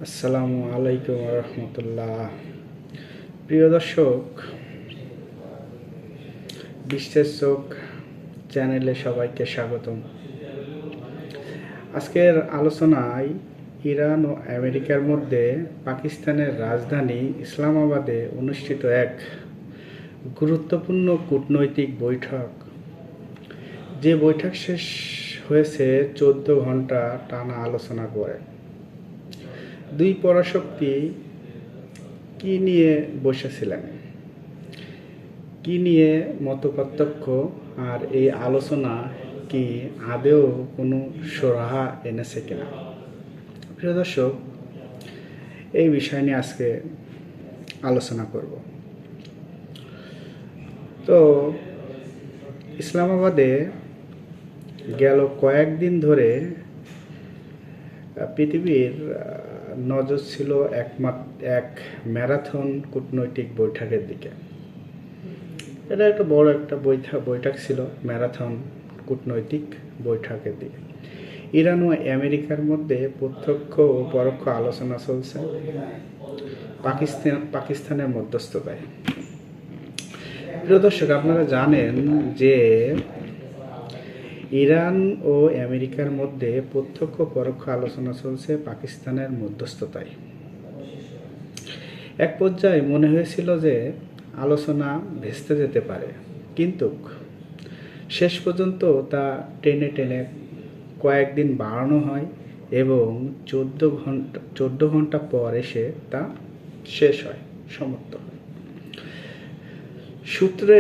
আসসালামু আলাইকুম রহমতুল্লাহ। প্রিয় দর্শক, বিশ্বের চোখ চ্যানেলে সবাইকে স্বাগতম। আজকের আলোচনায় ইরান ও আমেরিকার মধ্যে পাকিস্তানের রাজধানী ইসলামাবাদে অনুষ্ঠিত এক গুরুত্বপূর্ণ কূটনৈতিক বৈঠক, যে বৈঠক শেষ হয়েছে 14 ঘন্টা টানা আলোচনা করে। দুই পরাশক্তি কি নিয়ে বসেছিলেন, কি নিয়ে মতপার্থক্য, আর এই আলোচনা কি আদেও কোনো সুরাহা এনেছে কিনা? প্রিয় দর্শক, এই বিষয় নিয়ে আজকে আলোচনা করব। তো ইসলামাবাদে গেল কয়েকদিন ধরে পৃথিবীর নজর ছিল এক ম্যারাথন কূটনৈতিক বৈঠকের দিকে। এটা একটা বড় একটা বৈঠক ছিল, ম্যারাথন কূটনৈতিক বৈঠকের দিকে। ইরান ও আমেরিকার মধ্যে প্রত্যক্ষ ও পরোক্ষ আলোচনা চলছে পাকিস্তানের মধ্যস্থতায়। প্রিয় দর্শক, আপনারা জানেন যে ইরান ও আমেরিকার মধ্যে প্রত্যক্ষ পরোক্ষ আলোচনা চলছে পাকিস্তানের মধ্যস্থতায়। এক পর্যায়ে মনে হয়েছিল যে আলোচনা ভেস্তে যেতে পারে, কিন্তু শেষ পর্যন্ত তা টেনে টেনে কয়েকদিন বাড়ানো হয় এবং 14 ঘন্টা পর এসে তা শেষ হয়, সমাপ্ত হয়। সূত্রে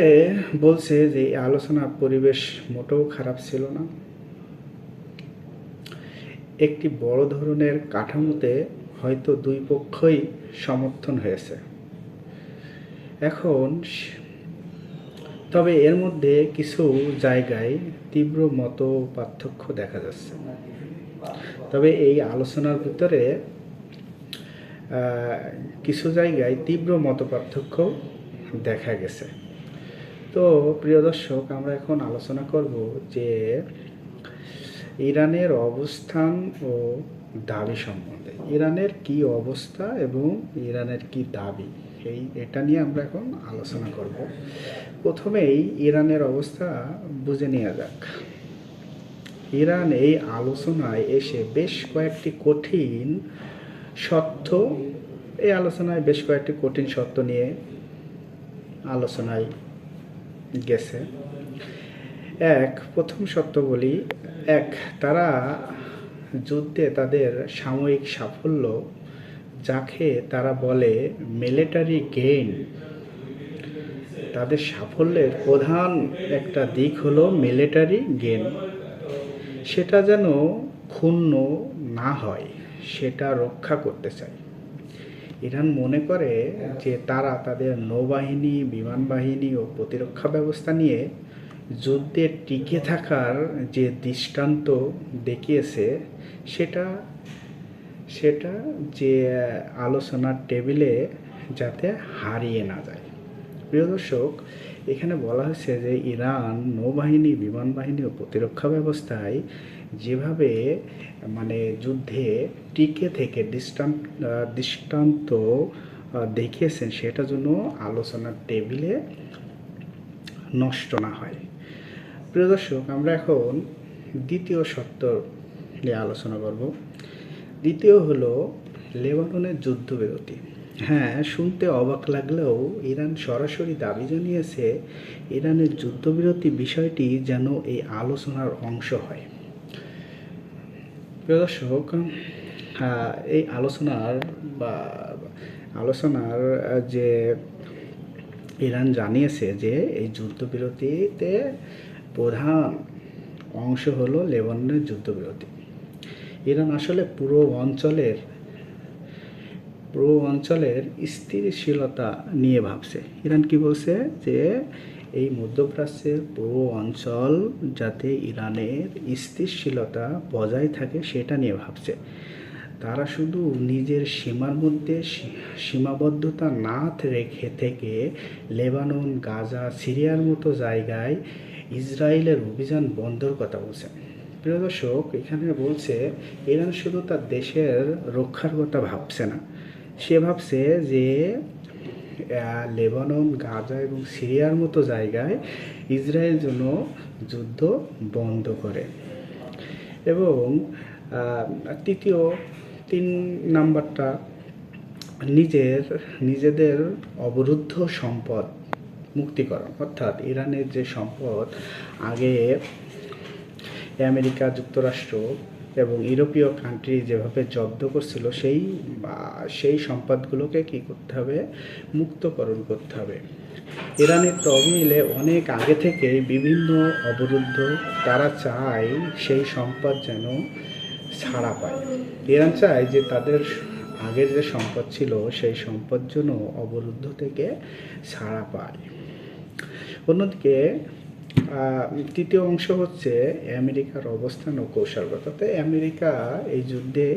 বলছে যে এই আলোচনার পরিবেশ মোটেও খারাপ ছিল না। একটি বড় ধরনের কাঠামোতে হয়তো দুই পক্ষই সমর্থন হয়েছে এখন। তবে এর মধ্যে কিছু জায়গায় তীব্র মত পার্থক্য দেখা যাচ্ছে। তবে এই আলোচনার ভিতরে কিছু জায়গায় তীব্র মত পার্থক্য দেখা গেছে। তো প্রিয় দর্শক, আমরা এখন আলোচনা করব যে ইরানের অবস্থান ও দাবি সম্বন্ধে। ইরানের কি অবস্থা এবং ইরানের কি দাবি, এটা নিয়ে আমরা এখন আলোচনা করব। প্রথমেই ইরানের অবস্থা বুঝে নেওয়া যাক। ইরান এই আলোচনায় এসে বেশ কয়েকটি কঠিন শর্ত নিয়ে আলোচনায় গেছে। প্রথম শর্ত বলি, তারা যুদ্ধে তাদের সাময়িক সাফল্য, যাকে তারা বলে মিলিটারি গেইন, তাদের সাফল্যের প্রধান একটা দিক হলো মিলিটারি গেইন, সেটা যেন ক্ষুণ্ণ না হয়, সেটা রক্ষা করতে চায়। ইরান মনে করে যে তারা তাদের নৌবাহিনী, বিমান বাহিনী ও প্রতিরক্ষা ব্যবস্থা নিয়ে যুদ্ধে টিকে থাকার যে দৃষ্টান্ত দেখিয়েছে, সেটা যে আলোচনার টেবিলে যাতে হারিয়ে না যায়। প্রিয় দর্শক, এখানে বলা হয়েছে যে ইরান নৌবাহিনী, বিমান বাহিনী ও প্রতিরক্ষা ব্যবস্থায় যেভাবে যুদ্ধে টিকে থেকে দৃষ্টান্ত দেখিয়েছেন, সেটা যেন আলোচনার টেবিলে নষ্ট না হয়। প্রিয় দর্শক, আমরা এখন দ্বিতীয় শর্ত নিয়ে আলোচনা করব। দ্বিতীয় হলো লেবাননের যুদ্ধবিরতি। হ্যাঁ, শুনতে অবাক লাগলেও ইরান সরাসরি দাবি জানিয়েছে ইরানের যুদ্ধবিরতি বিষয়টি যেন এই আলোচনার অংশ হয়। প্রিয় দর্শক, এই আলোচনার যে ইরান জানিয়েছে যে এই যুদ্ধবিরতিতে প্রধান অংশ হলো লেবাননের যুদ্ধবিরতি। ইরান আসলে পুরো অঞ্চলের স্থিতিশীলতা নিয়ে ভাবছে। ইরান কি বলছে যে এই মধ্যপ্রাচ্যের পুরো অঞ্চল যাতে ইরানের স্থিতিশীলতা বজায় থাকে, সেটা নিয়ে ভাবছে। তারা শুধু নিজের সীমার মধ্যে সীমাবদ্ধতা না রেখে থেকে লেবানন, গাজা, সিরিয়ার মতো জায়গায় ইসরায়েলের অভিযান বন্ধর কথা বলছে। প্রিয় দর্শক, এখানে বলছে ইরান শুধু তার দেশের রক্ষার কথা ভাবছে না, সে ভাবছে যে লেবানন, গাজা এবং সিরিয়ার মতো জায়গায় ইসরায়েল যেন যুদ্ধ বন্ধ করে। এবং তৃতীয় 3 নাম্বারটা, নিজেদের অবরুদ্ধ সম্পদ মুক্তিকরণ। অর্থাৎ ইরানের যে সম্পদ আগে আমেরিকা যুক্তরাষ্ট্র এবং ইউরোপীয় কান্ট্রি যেভাবে জব্দ করছিল, সেই সম্পদগুলোকে কী করতে হবে? মুক্তকরণ করতে হবে। ইরানের তহবিলে অনেক আগে থেকে বিভিন্ন অবরুদ্ধ, তারা চায় সেই সম্পদ যেন ছাড়া পায়। ইরান চায় যে তাদের আগের যে সম্পদ ছিল সেই সম্পদ যেন অবরুদ্ধ থেকে ছাড়া পায়। অন্যদিকে তৃতীয় অংশ হচ্ছে আমেরিকার অবস্থান ও কৌশলগত। তাই আমেরিকা এই যুদ্ধে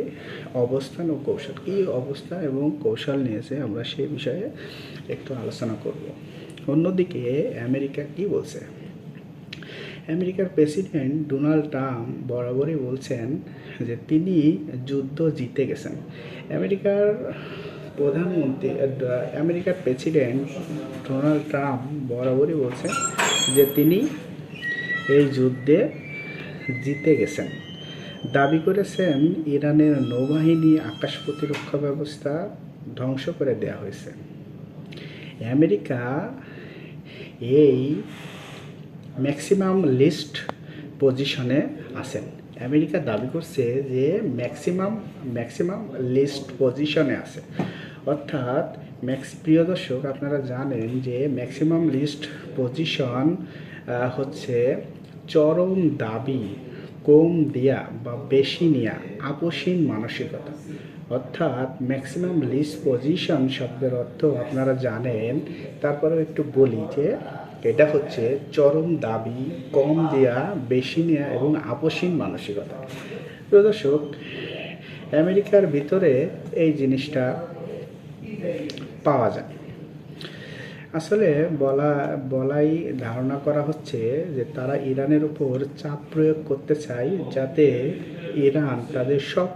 অবস্থান ও কৌশল, কী অবস্থান এবং কৌশল নিয়েছে, আমরা সেই বিষয়ে একটু আলোচনা করব। অন্যদিকে আমেরিকা কি বলছে? আমেরিকার প্রেসিডেন্ট ডোনাল্ড ট্রাম্প বরাবরই বলছেন যে তিনি যুদ্ধ জিতে গেছেন। আমেরিকার প্রেসিডেন্ট ডোনাল্ড ট্রাম্প বরাবরই বলছেন যে তিনি এই যুদ্ধে জিতে গেছেন। দাবি করেছেন ইরানের নৌবাহিনী, আকাশ প্রতিরক্ষা ব্যবস্থা ধ্বংস করে দেওয়া হয়েছে। আমেরিকা এই ম্যাক্সিমাম লিস্ট পজিশনে আছেন। আমেরিকা দাবি করছে যে ম্যাক্সিমাম লিস্ট পজিশনে আছে। অর্থাৎ প্রিয় দর্শক, আপনারা জানেন যে ম্যাক্সিমাম লিস্ট পজিশন হচ্ছে চরম দাবি কম দেয়া বা বেশি নেয়া, আপোষহীন মানসিকতা। অর্থাৎ ম্যাক্সিমাম লিস্ট পজিশন শব্দের অর্থ আপনারা জানেন, তারপরেও একটু বলি যে এটা হচ্ছে চরম দাবি, কম দেয়া, বেশি নেয়া এবং আপোষহীন মানসিকতা। প্রিয় দর্শক, আমেরিকার ভিতরে এই জিনিসটা পাওয়া যায়। আসলে বলাই ধারণা করা হচ্ছে যে তারা ইরানের উপর চাপ প্রয়োগ করতে চায় যাতে ইরান তাদের সব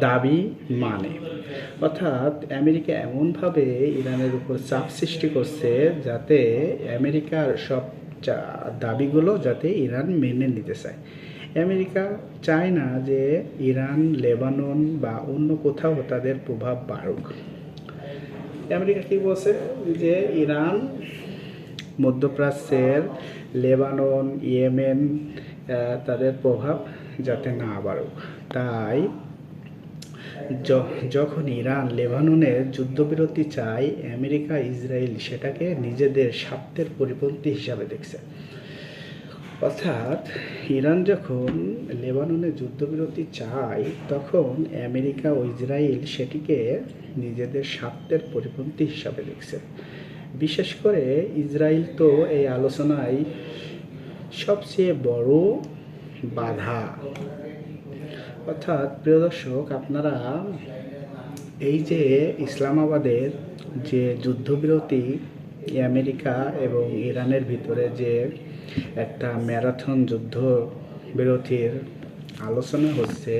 দাবি মানে। অর্থাৎ আমেরিকা এমনভাবে ইরানের উপর চাপ সৃষ্টি করছে যাতে আমেরিকার সব দাবিগুলো যাতে ইরান মেনে নিতে চায়। আমেরিকা চায় না যে ইরান, লেবানন বা অন্য কোথাও তাদের প্রভাব বাড়ুক। আমেরিকা কি বলছে যে ইরান, মধ্যপ্রাচ্যের লেবানন, ইয়েমেন তাদের প্রভাব যাতে না বাড়ুক। তাই যখন ইরান লেবাননের যুদ্ধবিরতি চায়, আমেরিকা, ইসরায়েল সেটাকে নিজেদের স্বার্থের পরিপন্থী হিসাবে দেখছে। অর্থাৎ ইরান যখন লেবাননে যুদ্ধবিরতি চায়, তখন আমেরিকা ও ইসরায়েল সেটিকে নিজেদের স্বার্থের পরিপন্থী হিসাবে দেখছে। বিশেষ করে ইসরায়েল তো এই আলোচনায় সবচেয়ে বড় বাধা। অর্থাৎ প্রিয় দর্শক, আপনারা এই যে ইসলামাবাদের যে যুদ্ধবিরতি আমেরিকা এবং ইরানের ভিতরে যে একটা ম্যারাথন যুদ্ধ বিরতির আলোচনা হচ্ছে,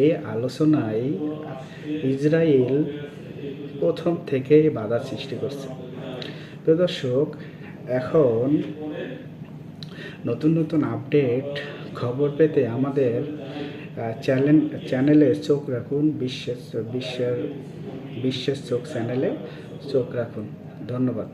এই আলোচনায় ইসরায়েল প্রথম থেকেই বাধা সৃষ্টি করছে। প্রিয় দর্শক, এখন নতুন নতুন আপডেট খবর পেতে আমাদের চ্যানেলে চোখ রাখুন। বিশ্বের চোখ চ্যানেলে চোখ রাখুন। ধন্যবাদ।